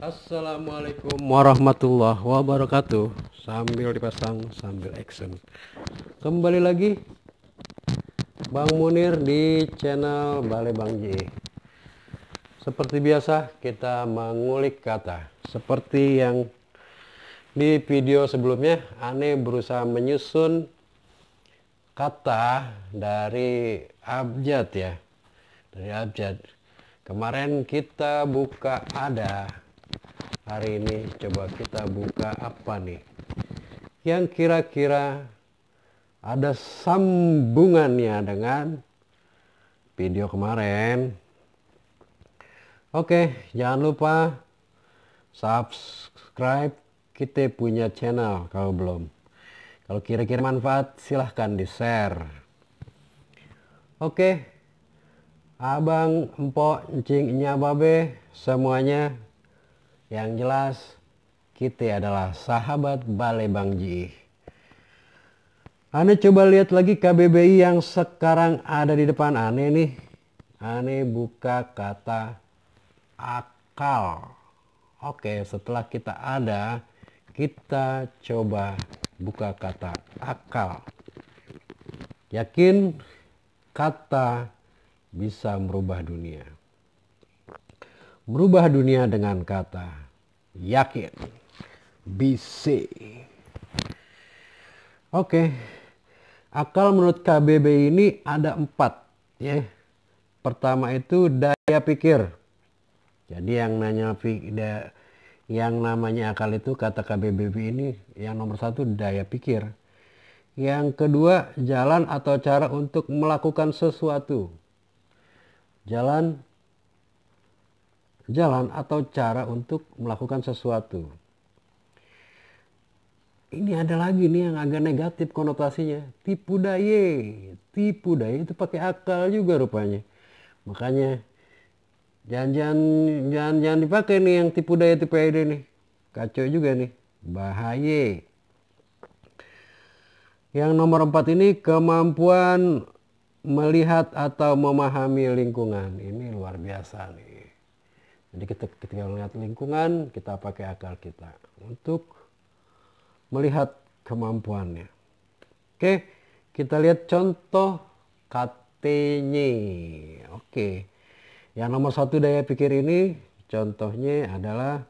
Assalamualaikum warahmatullahi wabarakatuh. Sambil dipasang sambil action. Kembali lagi Bang Munir di channel Balai Bang J. Seperti biasa kita mengulik kata. Seperti yang di video sebelumnya, Ane berusaha menyusun kata dari abjad ya. Dari abjad. Kemarin kita buka ada. Hari ini coba kita buka apa nih yang kira-kira ada sambungannya dengan video kemarin. Oke, jangan lupa subscribe kita punya channel kalau belum. Kalau kira-kira manfaat silahkan di share. Oke, abang, empok, encing, nya, babe, semuanya. Yang jelas kita adalah sahabat Balai Bang Ji. Ane coba lihat lagi KBBI yang sekarang ada di depan Ane nih. Ane buka kata akal. Oke, setelah kita ada, kita coba buka kata akal. Yakin kata bisa merubah dunia. Merubah dunia dengan kata yakin, bisa. Oke, akal menurut KBBI ini ada 4 ya. Pertama itu daya pikir. Jadi yang namanya akal itu kata KBBI ini yang nomor 1 daya pikir. Yang kedua jalan atau cara untuk melakukan sesuatu. Jalan atau cara untuk melakukan sesuatu. Ini ada lagi nih yang agak negatif konotasinya. Tipu daya. Tipu daya itu pakai akal juga rupanya. Makanya jangan dipakai nih yang tipu daya nih. Kacau juga nih. Bahaya. Yang nomor 4 ini kemampuan melihat atau memahami lingkungan. Ini luar biasa nih. Jadi ketika melihat lingkungan, kita pakai akal kita untuk melihat kemampuannya. Oke, kita lihat contoh katanya. Oke, yang nomor 1 daya pikir ini contohnya adalah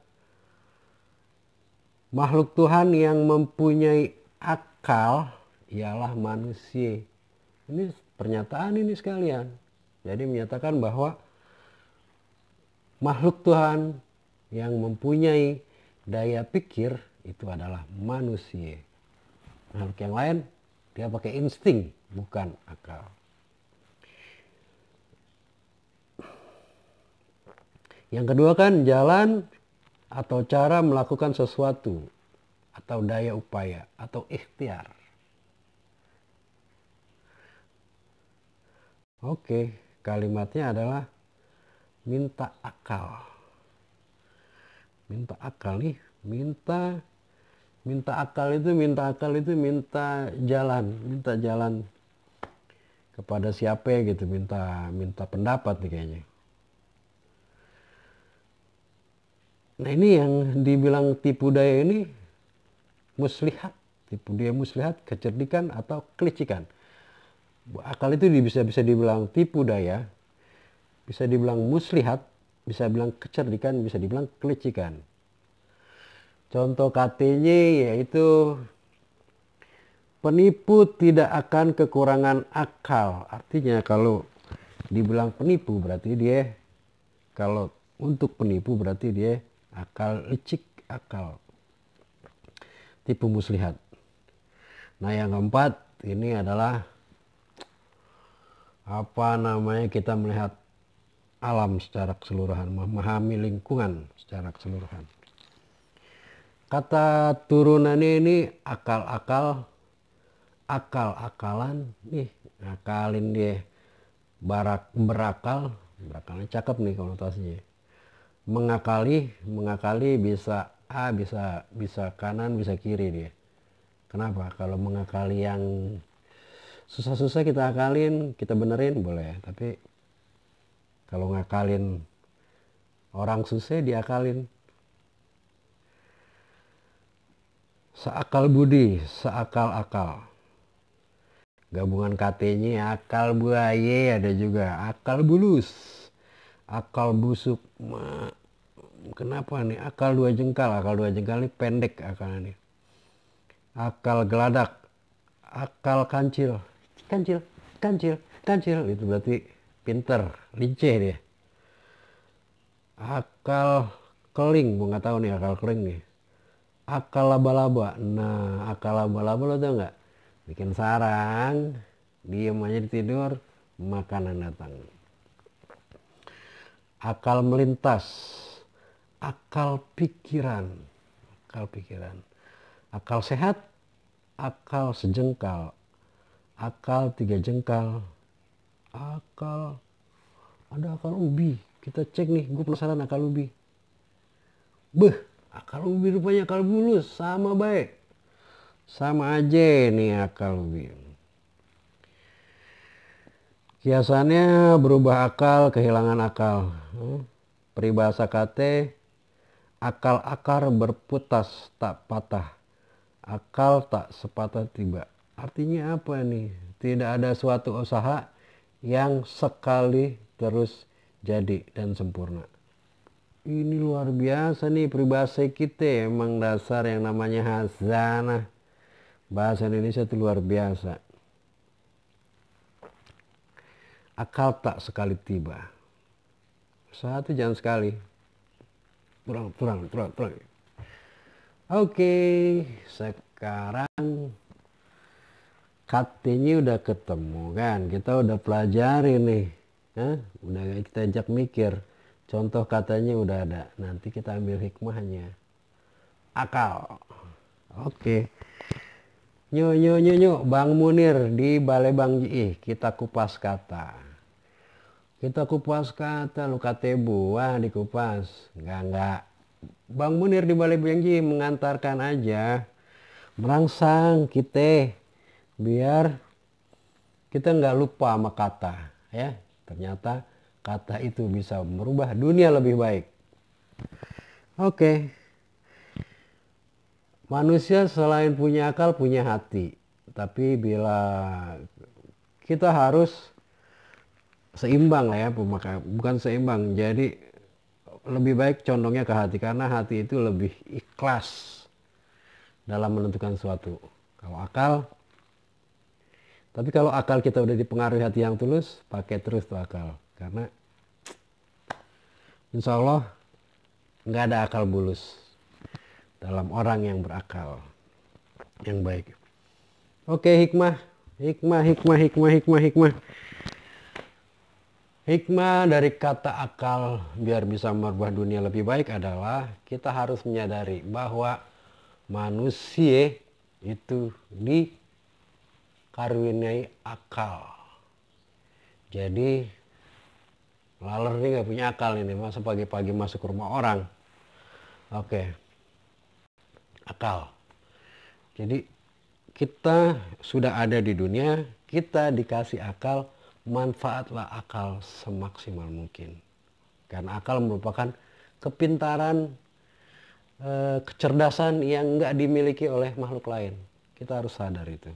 makhluk Tuhan yang mempunyai akal ialah manusia. Ini pernyataan ini sekalian. Jadi menyatakan bahwa makhluk Tuhan yang mempunyai daya pikir itu adalah manusia. Makhluk yang lain dia pakai insting bukan akal. Yang kedua kan jalan atau cara melakukan sesuatu atau daya upaya atau ikhtiar. Oke, kalimatnya adalah minta akal. Minta akal nih, minta akal itu minta jalan kepada siapa gitu, minta pendapat nih kayaknya. Nah, ini yang dibilang tipu daya ini muslihat, tipu daya muslihat, kecerdikan atau kelicikan. Akal itu bisa dibilang tipu daya, bisa dibilang muslihat, bisa dibilang kecerdikan, bisa dibilang kelicikan. Contoh katanya yaitu penipu tidak akan kekurangan akal. Artinya kalau dibilang penipu berarti dia, kalau untuk penipu berarti dia akal licik, akal tipu muslihat. Nah, yang keempat ini adalah kita melihat alam secara keseluruhan, memahami lingkungan secara keseluruhan. Kata turunannya ini akal-akalan nih, akalin dia, berakalnya cakep nih konotasinya. Mengakali bisa A, bisa kanan, bisa kiri dia. Kenapa? Kalau mengakali yang susah-susah kita akalin, kita benerin boleh, tapi kalau ngakalin orang susah diakalin seakal budi, seakal akal. Gabungan katanya akal buaya, ada juga akal bulus, akal busuk. Kenapa nih akal dua jengkal? Akal dua jengkal ini pendek akalnya nih. Akal geladak, akal kancil, kancil, kancil, kancil, itu berarti pinter, lincah dia. Akal keling, gua nggak tahu nih akal keling nih. Akal laba-laba, nah akal laba-laba lo tau nggak? Bikin sarang, diem aja tidur, makanan datang. Akal melintas, akal pikiran, akal pikiran. Akal sehat, akal sejengkal, akal tiga jengkal, akal, ada akal ubi. Kita cek nih, gue penasaran akal ubi. Beh, akal ubi rupanya akal bulus, sama baik. Sama aja nih akal ubi. Kiasannya berubah akal, kehilangan akal. Peribahasa kata, akal akar berputas tak patah, akal tak sepatah tiba. Artinya apa nih? Tidak ada suatu usaha yang sekali terus jadi dan sempurna. Ini luar biasa nih peribahasa kita, emang dasar yang namanya hazanah. Bahasa Indonesia itu luar biasa. Akal tak sekali tiba. Satu jangan sekali. Turang. Oke, sekarang katanya udah ketemu kan. Kita udah pelajari nih. Udah kita ajak mikir. Contoh katanya udah ada. Nanti kita ambil hikmahnya. Akal. Oke. Nyo. Bang Munir di Balai Bang Ji. Kita kupas kata. Lu katebu. Wah dikupas. Enggak. Bang Munir di Balai Bang Ji mengantarkan aja. Merangsang kita. Biar kita nggak lupa sama kata. Ya. Ternyata kata itu bisa merubah dunia lebih baik. Oke. Manusia selain punya akal, punya hati. Tapi bila kita harus seimbang lah ya, bukan seimbang. Jadi lebih baik condongnya ke hati. Karena hati itu lebih ikhlas dalam menentukan sesuatu. Tapi kalau akal kita udah dipengaruhi hati yang tulus, pakai terus tuh akal. Karena insya Allah nggak ada akal bulus dalam orang yang berakal yang baik. Oke, hikmah. Hikmah dari kata akal biar bisa merubah dunia lebih baik adalah kita harus menyadari bahwa manusia itu dikaruniai akal. Jadi laler ini nggak punya akal ini, masa pagi-pagi masuk ke rumah orang. Oke. Akal. Jadi kita sudah ada di dunia, kita dikasih akal, manfaatlah akal semaksimal mungkin. Karena akal merupakan kepintaran, kecerdasan yang nggak dimiliki oleh makhluk lain. Kita harus sadar itu.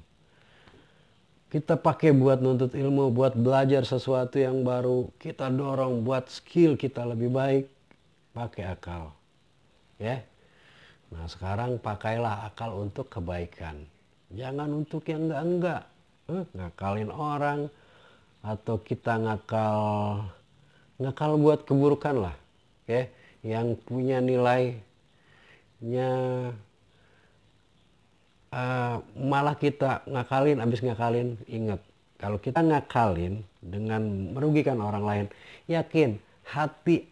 Kita pakai buat nuntut ilmu, buat belajar sesuatu yang baru, kita dorong buat skill kita lebih baik, pakai akal. Ya. Nah sekarang pakailah akal untuk kebaikan. Jangan untuk yang enggak. Ngakalin orang. Atau kita ngakal buat keburukan lah. Ya, yang punya nilainya malah kita ngakalin, habis ngakalin. Ingat, kalau kita ngakalin dengan merugikan orang lain, yakin hati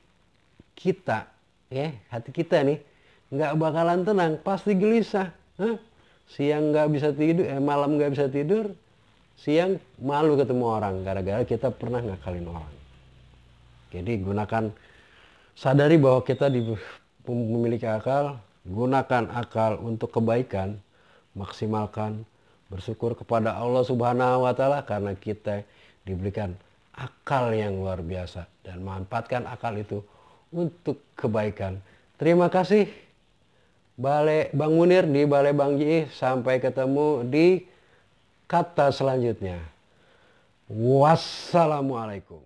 kita nih nggak bakalan tenang, pasti gelisah. Siang nggak bisa tidur, malam nggak bisa tidur, siang malu ketemu orang gara-gara kita pernah ngakalin orang. Jadi sadari bahwa kita memiliki akal, gunakan akal untuk kebaikan, maksimalkan, bersyukur kepada Allah Subhanahu wa Ta'ala karena kita diberikan akal yang luar biasa dan manfaatkan akal itu untuk kebaikan. Terima kasih. Balai Bang Munir di Balai Bang Ji. Sampai ketemu di kata selanjutnya. Wassalamualaikum.